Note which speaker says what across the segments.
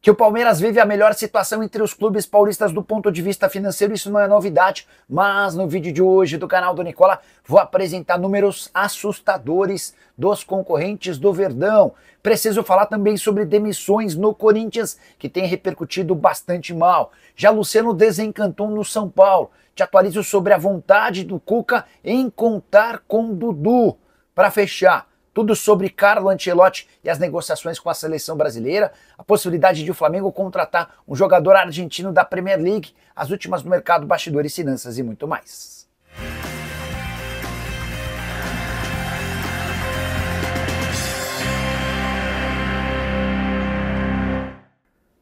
Speaker 1: Que o Palmeiras vive a melhor situação entre os clubes paulistas do ponto de vista financeiro, isso não é novidade, mas no vídeo de hoje do canal do Nicola vou apresentar números assustadores dos concorrentes do Verdão. Preciso falar também sobre demissões no Corinthians, que tem repercutido bastante mal. Já Luciano desencantou no São Paulo. Te atualizo sobre a vontade do Cuca em contar com Dudu. Para fechar, tudo sobre Carlo Ancelotti e as negociações com a seleção brasileira, a possibilidade de o Flamengo contratar um jogador argentino da Premier League, as últimas no mercado, bastidores, finanças e muito mais.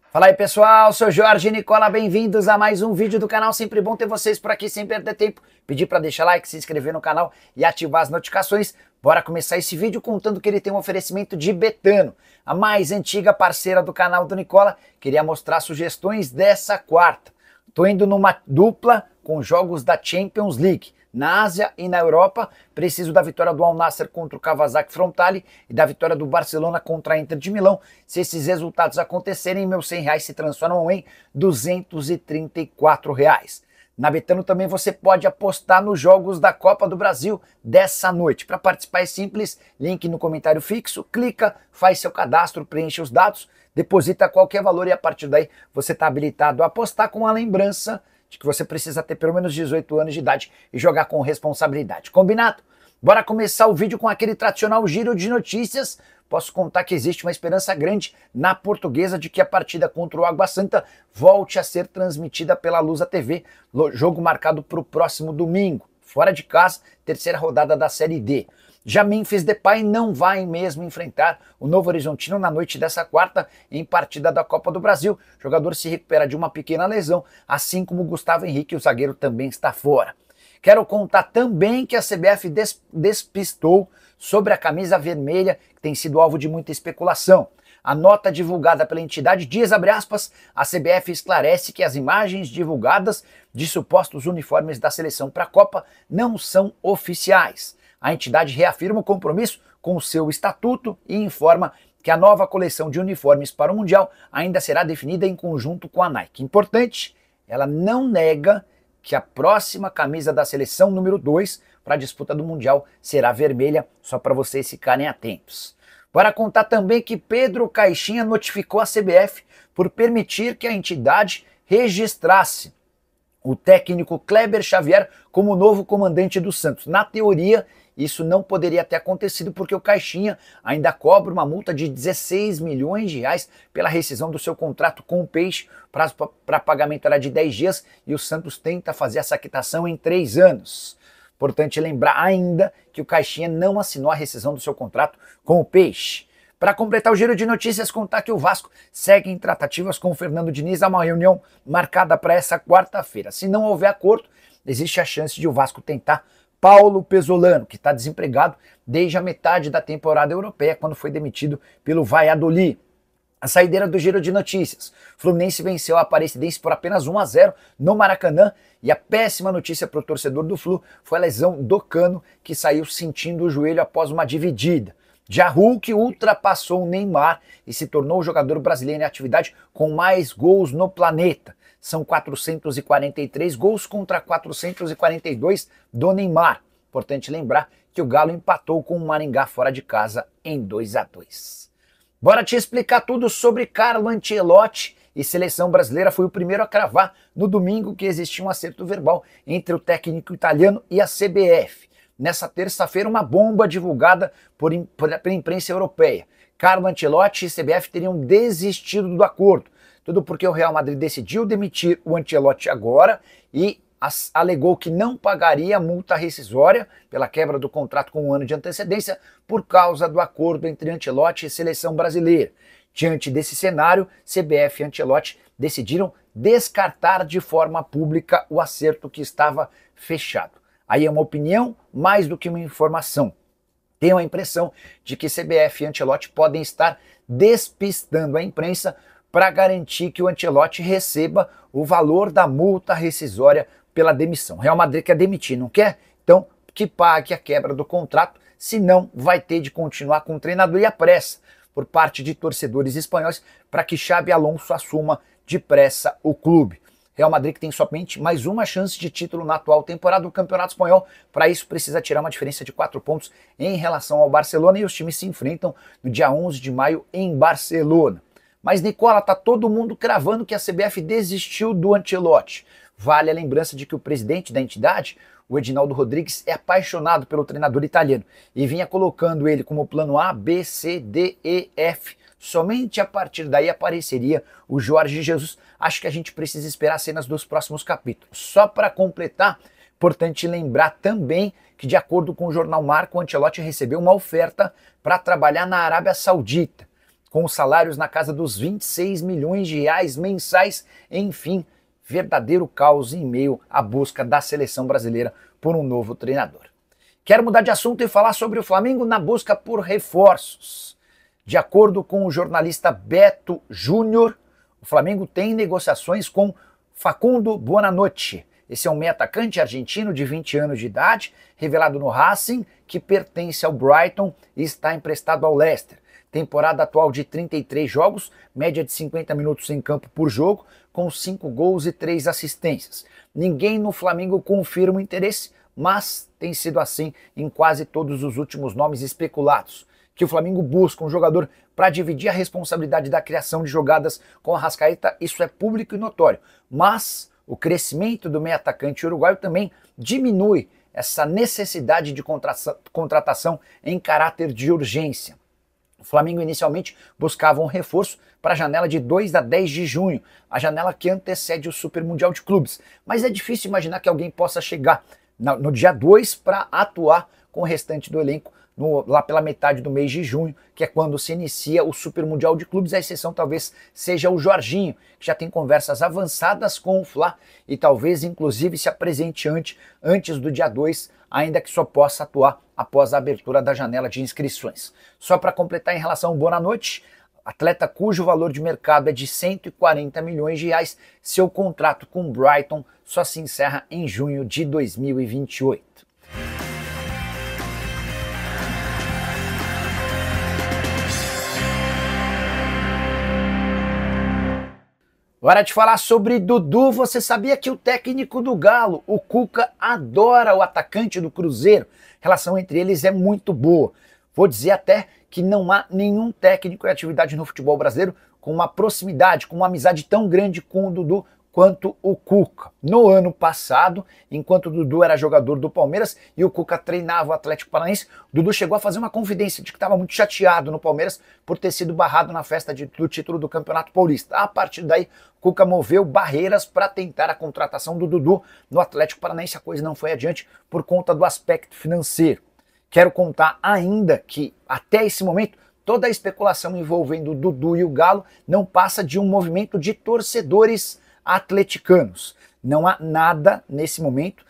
Speaker 1: Fala aí pessoal, sou Jorge Nicola, bem-vindos a mais um vídeo do canal, sempre bom ter vocês por aqui, sem perder tempo. Pedir para deixar like, se inscrever no canal e ativar as notificações. Bora começar esse vídeo contando que ele tem um oferecimento de Betano, a mais antiga parceira do canal do Nicola. Queria mostrar sugestões dessa quarta. Tô indo numa dupla com jogos da Champions League. Na Ásia e na Europa, preciso da vitória do Al Nassr contra o Kawasaki Frontale e da vitória do Barcelona contra a Inter de Milão. Se esses resultados acontecerem, meus R$100 se transformam em R$234. Na Betano também você pode apostar nos jogos da Copa do Brasil dessa noite. Para participar é simples, link no comentário fixo, clica, faz seu cadastro, preenche os dados, deposita qualquer valor e a partir daí você está habilitado a apostar, com a lembrança de que você precisa ter pelo menos 18 anos de idade e jogar com responsabilidade. Combinado? Bora começar o vídeo com aquele tradicional giro de notícias. Posso contar que existe uma esperança grande na Portuguesa de que a partida contra o Água Santa volte a ser transmitida pela Lusa TV, jogo marcado para o próximo domingo, fora de casa, terceira rodada da Série D. Já Memphis Depay não vai mesmo enfrentar o Novo Horizontino na noite dessa quarta em partida da Copa do Brasil. O jogador se recupera de uma pequena lesão, assim como Gustavo Henrique, o zagueiro, também está fora. Quero contar também que a CBF despistou sobre a camisa vermelha, que tem sido alvo de muita especulação. A nota divulgada pela entidade diz, abre aspas, a CBF esclarece que as imagens divulgadas de supostos uniformes da seleção para a Copa não são oficiais. A entidade reafirma o compromisso com o seu estatuto e informa que a nova coleção de uniformes para o Mundial ainda será definida em conjunto com a Nike. Importante, ela não nega que a próxima camisa da seleção número 2 para a disputa do Mundial será vermelha, só para vocês ficarem atentos. Bora contar também que Pedro Caixinha notificou a CBF por permitir que a entidade registrasse o técnico Kleber Xavier como novo comandante do Santos. Na teoria, isso não poderia ter acontecido porque o Caixinha ainda cobra uma multa de R$16 milhões pela rescisão do seu contrato com o Peixe. Prazo para pagamento era de 10 dias e o Santos tenta fazer essa quitação em 3 anos. Importante lembrar ainda que o Caixinha não assinou a rescisão do seu contrato com o Peixe. Para completar o giro de notícias, contar que o Vasco segue em tratativas com o Fernando Diniz. Há uma reunião marcada para essa quarta-feira. Se não houver acordo, existe a chance de o Vasco tentar Paulo Pesolano, que está desempregado desde a metade da temporada europeia, quando foi demitido pelo Valladolid. A saideira do giro de notícias. Fluminense venceu a Aparecidense por apenas 1-0 no Maracanã. E a péssima notícia para o torcedor do Flu foi a lesão do Cano, que saiu sentindo o joelho após uma dividida. Já Hulk ultrapassou o Neymar e se tornou o jogador brasileiro em atividade com mais gols no planeta. São 443 gols contra 442 do Neymar. Importante lembrar que o Galo empatou com o Maringá fora de casa em 2-2. Bora te explicar tudo sobre Carlo Ancelotti e seleção brasileira. Foi o primeiro a cravar no domingo que existia um acerto verbal entre o técnico italiano e a CBF. Nessa terça-feira, uma bomba divulgada pela imprensa europeia. Carlo Ancelotti e CBF teriam desistido do acordo. Tudo porque o Real Madrid decidiu demitir o Ancelotti agora e alegou que não pagaria a multa rescisória pela quebra do contrato com um ano de antecedência por causa do acordo entre Ancelotti e seleção brasileira. Diante desse cenário, CBF e Ancelotti decidiram descartar de forma pública o acerto que estava fechado. Aí é uma opinião mais do que uma informação. Tenho a impressão de que CBF e Ancelotti podem estar despistando a imprensa para garantir que o Ancelotti receba o valor da multa rescisória pela demissão. Real Madrid quer demitir, não quer? Então, que pague a quebra do contrato, senão vai ter de continuar com o treinador e a pressa, por parte de torcedores espanhóis para que Xabi Alonso assuma depressa o clube. Real Madrid que tem somente mais uma chance de título na atual temporada do Campeonato Espanhol. Para isso precisa tirar uma diferença de 4 pontos em relação ao Barcelona e os times se enfrentam no dia 11 de maio em Barcelona. Mas Nicola, tá todo mundo cravando que a CBF desistiu do Ancelotti. Vale a lembrança de que o presidente da entidade, o Edinaldo Rodrigues, é apaixonado pelo treinador italiano e vinha colocando ele como plano A, B, C, D, E, F. Somente a partir daí apareceria o Jorge Jesus. Acho que a gente precisa esperar cenas dos próximos capítulos. Só para completar, importante lembrar também que, de acordo com o jornal Marca, o Ancelotti recebeu uma oferta para trabalhar na Arábia Saudita, com salários na casa dos 26 milhões de reais mensais. Enfim, verdadeiro caos em meio à busca da seleção brasileira por um novo treinador. Quero mudar de assunto e falar sobre o Flamengo na busca por reforços. De acordo com o jornalista Beto Júnior, o Flamengo tem negociações com Facundo Buonanotte. Esse é um meio atacante argentino de 20 anos de idade, revelado no Racing, que pertence ao Brighton e está emprestado ao Leicester. Temporada atual de 33 jogos, média de 50 minutos em campo por jogo, com 5 gols e 3 assistências. Ninguém no Flamengo confirma o interesse, mas tem sido assim em quase todos os últimos nomes especulados. Que o Flamengo busca um jogador para dividir a responsabilidade da criação de jogadas com a Arrascaeta, isso é público e notório. Mas o crescimento do meio atacante uruguaio também diminui essa necessidade de contratação em caráter de urgência. O Flamengo inicialmente buscava um reforço para a janela de 2 a 10 de junho, a janela que antecede o Super Mundial de Clubes. Mas é difícil imaginar que alguém possa chegar no dia 2 para atuar com o restante do elenco lá pela metade do mês de junho, que é quando se inicia o Super Mundial de Clubes. A exceção talvez seja o Jorginho, que já tem conversas avançadas com o Fla e talvez inclusive se apresente antes do dia 2, ainda que só possa atuar após a abertura da janela de inscrições. Só para completar em relação ao Buonanotte, atleta cujo valor de mercado é de 140 milhões de reais, seu contrato com o Brighton só se encerra em junho de 2028. Hora de falar sobre Dudu. Você sabia que o técnico do Galo, o Cuca, adora o atacante do Cruzeiro? A relação entre eles é muito boa. Vou dizer até que não há nenhum técnico em atividade no futebol brasileiro com uma proximidade, com uma amizade tão grande com o Dudu quanto o Cuca. No ano passado, enquanto o Dudu era jogador do Palmeiras e o Cuca treinava o Atlético Paranaense, o Dudu chegou a fazer uma confidência de que estava muito chateado no Palmeiras por ter sido barrado na festa do título do Campeonato Paulista. A partir daí, o Cuca moveu barreiras para tentar a contratação do Dudu no Atlético Paranaense. A coisa não foi adiante por conta do aspecto financeiro. Quero contar ainda que, até esse momento, toda a especulação envolvendo o Dudu e o Galo não passa de um movimento de torcedores atleticanos. Não há nada nesse momento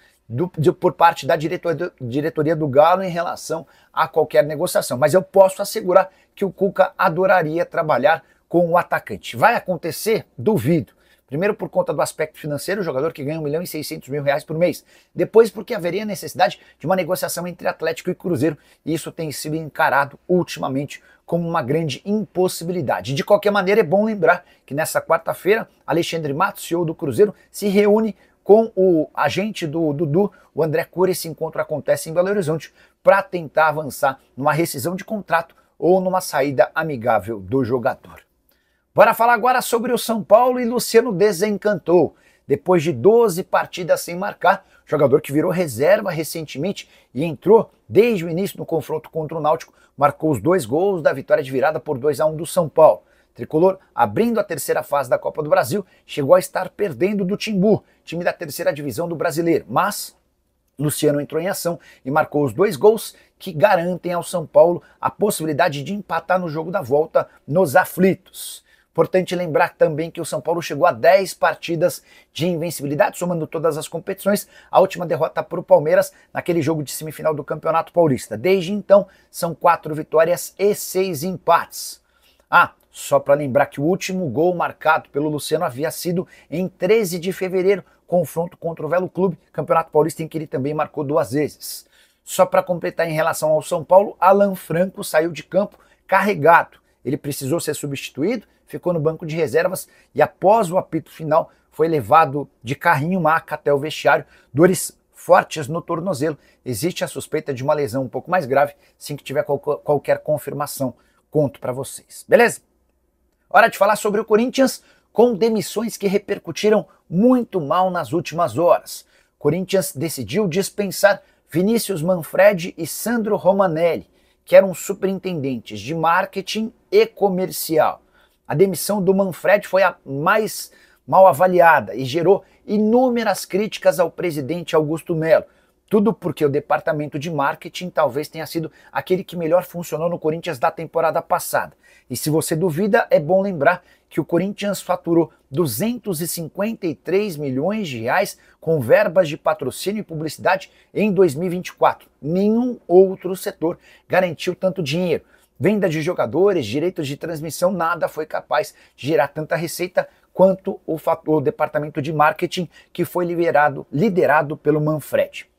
Speaker 1: por parte da diretoria do Galo em relação a qualquer negociação. Mas eu posso assegurar que o Cuca adoraria trabalhar com o atacante. Vai acontecer? Duvido. Primeiro por conta do aspecto financeiro, o jogador que ganha 1.600.000 reais por mês. Depois porque haveria necessidade de uma negociação entre Atlético e Cruzeiro, e isso tem sido encarado ultimamente como uma grande impossibilidade. De qualquer maneira, é bom lembrar que nessa quarta-feira, Alexandre Matos, CEO do Cruzeiro, se reúne com o agente do Dudu, o André Cury. Esse encontro acontece em Belo Horizonte para tentar avançar numa rescisão de contrato ou numa saída amigável do jogador. Bora falar agora sobre o São Paulo, e Luciano desencantou. Depois de 12 partidas sem marcar, jogador que virou reserva recentemente e entrou desde o início no confronto contra o Náutico, marcou os 2 gols da vitória de virada por 2-1 do São Paulo. Tricolor, abrindo a terceira fase da Copa do Brasil, chegou a estar perdendo do Timbu, time da terceira divisão do Brasileiro, mas Luciano entrou em ação e marcou os 2 gols que garantem ao São Paulo a possibilidade de empatar no jogo da volta nos aflitos. Importante lembrar também que o São Paulo chegou a 10 partidas de invencibilidade, somando todas as competições. A última derrota para o Palmeiras naquele jogo de semifinal do Campeonato Paulista. Desde então, são 4 vitórias e 6 empates. Só para lembrar que o último gol marcado pelo Luciano havia sido em 13 de fevereiro, confronto contra o Velo Clube, Campeonato Paulista, em que ele também marcou 2 vezes. Só para completar em relação ao São Paulo, Alan Franco saiu de campo carregado. ele precisou ser substituído, ficou no banco de reservas e após o apito final foi levado de carrinho-maca até o vestiário, dores fortes no tornozelo. Existe a suspeita de uma lesão um pouco mais grave, assim que tiver qualquer confirmação, conto para vocês. Beleza? Hora de falar sobre o Corinthians com demissões que repercutiram muito mal nas últimas horas. Corinthians decidiu dispensar Vinícius Manfredi e Sandro Romanelli, que eram superintendentes de marketing e comercial. A demissão do Manfredi foi a mais mal avaliada e gerou inúmeras críticas ao presidente Augusto Melo. Tudo porque o departamento de marketing talvez tenha sido aquele que melhor funcionou no Corinthians da temporada passada. E se você duvida, é bom lembrar que o Corinthians faturou 253 milhões de reais com verbas de patrocínio e publicidade em 2024. Nenhum outro setor garantiu tanto dinheiro. Venda de jogadores, direitos de transmissão, nada foi capaz de gerar tanta receita quanto o departamento de marketing que foi liderado pelo Manfredi.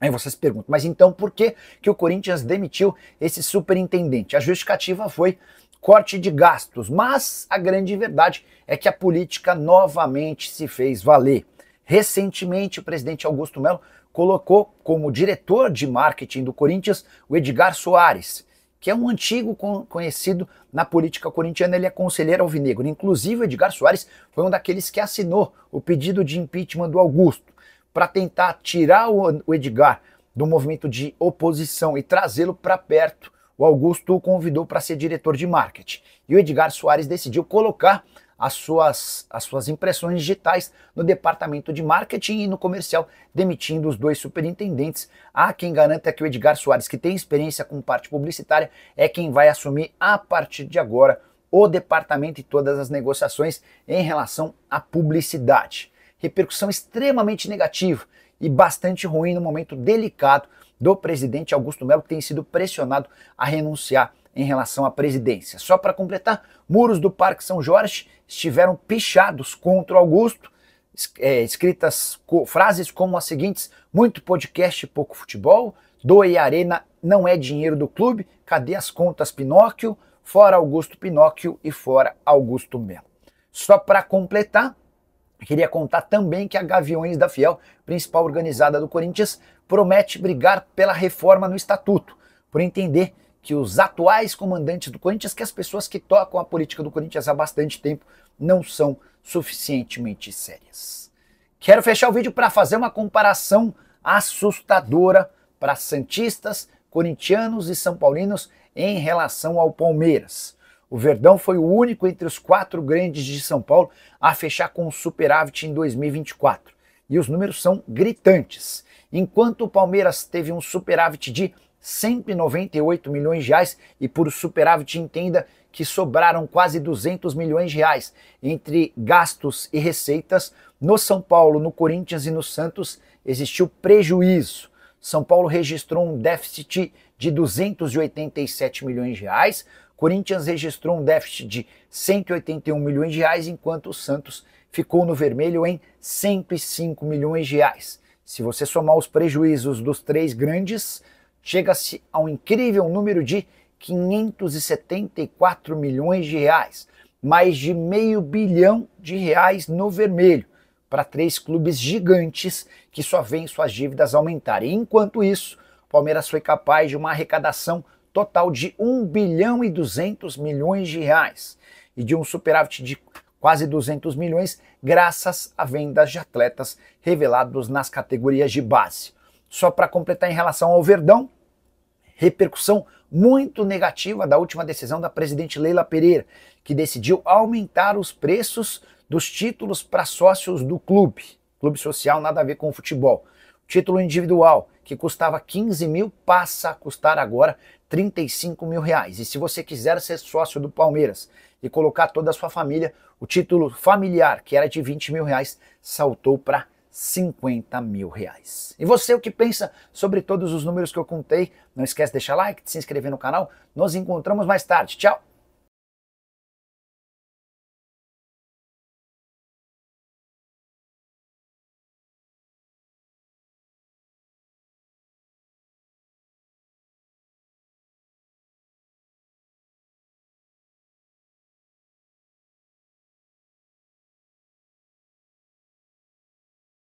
Speaker 1: Aí vocês perguntam, mas então por que o Corinthians demitiu esse superintendente? A justificativa foi corte de gastos, mas a grande verdade é que a política novamente se fez valer. Recentemente, o presidente Augusto Melo colocou como diretor de marketing do Corinthians o Edgar Soares, que é um antigo conhecido na política corintiana, ele é conselheiro alvinegro. Inclusive, o Edgar Soares foi um daqueles que assinou o pedido de impeachment do Augusto, para tentar tirar o Edgar do movimento de oposição e trazê-lo para perto. O Augusto o convidou para ser diretor de marketing. E o Edgar Soares decidiu colocar as suas impressões digitais no departamento de marketing e no comercial, demitindo os dois superintendentes. Há quem garanta que o Edgar Soares, que tem experiência com parte publicitária, é quem vai assumir a partir de agora o departamento e todas as negociações em relação à publicidade. Repercussão extremamente negativa e bastante ruim no momento delicado do presidente Augusto Melo, que tem sido pressionado a renunciar em relação à presidência. Só para completar, muros do Parque São Jorge estiveram pichados contra o Augusto, escritas frases como as seguintes: muito podcast, pouco futebol, doe arena, não é dinheiro do clube, cadê as contas Pinóquio, fora Augusto Pinóquio e fora Augusto Melo. Só para completar, queria contar também que a Gaviões da Fiel, principal organizada do Corinthians, promete brigar pela reforma no estatuto, por entender que os atuais comandantes do Corinthians, que as pessoas que tocam a política do Corinthians há bastante tempo, não são suficientemente sérias. Quero fechar o vídeo para fazer uma comparação assustadora para santistas, corintianos e são paulinos em relação ao Palmeiras. O Verdão foi o único entre os 4 grandes de São Paulo a fechar com superávit em 2024. E os números são gritantes. Enquanto o Palmeiras teve um superávit de 198 milhões de reais, e por superávit entenda que sobraram quase 200 milhões de reais entre gastos e receitas, no São Paulo, no Corinthians e no Santos existiu prejuízo. São Paulo registrou um déficit de 287 milhões de reais, Corinthians registrou um déficit de 181 milhões de reais, enquanto o Santos ficou no vermelho em 105 milhões de reais. Se você somar os prejuízos dos 3 grandes, chega-se a um incrível número de 574 milhões de reais, mais de meio bilhão de reais no vermelho, para 3 clubes gigantes que só veem suas dívidas aumentarem. Enquanto isso, o Palmeiras foi capaz de uma arrecadação total de 1 bilhão e 200 milhões de reais e de um superávit de quase 200 milhões graças a vendas de atletas revelados nas categorias de base. Só para completar em relação ao Verdão, repercussão muito negativa da última decisão da presidente Leila Pereira, que decidiu aumentar os preços dos títulos para sócios do clube. Clube social nada a ver com futebol. O título individual, que custava 15 mil, passa a custar agora 35 mil reais. E se você quiser ser sócio do Palmeiras e colocar toda a sua família, o título familiar, que era de 20 mil reais, saltou para 50 mil reais. E você, o que pensa sobre todos os números que eu contei? Não esquece de deixar like, de se inscrever no canal. Nos encontramos mais tarde. Tchau!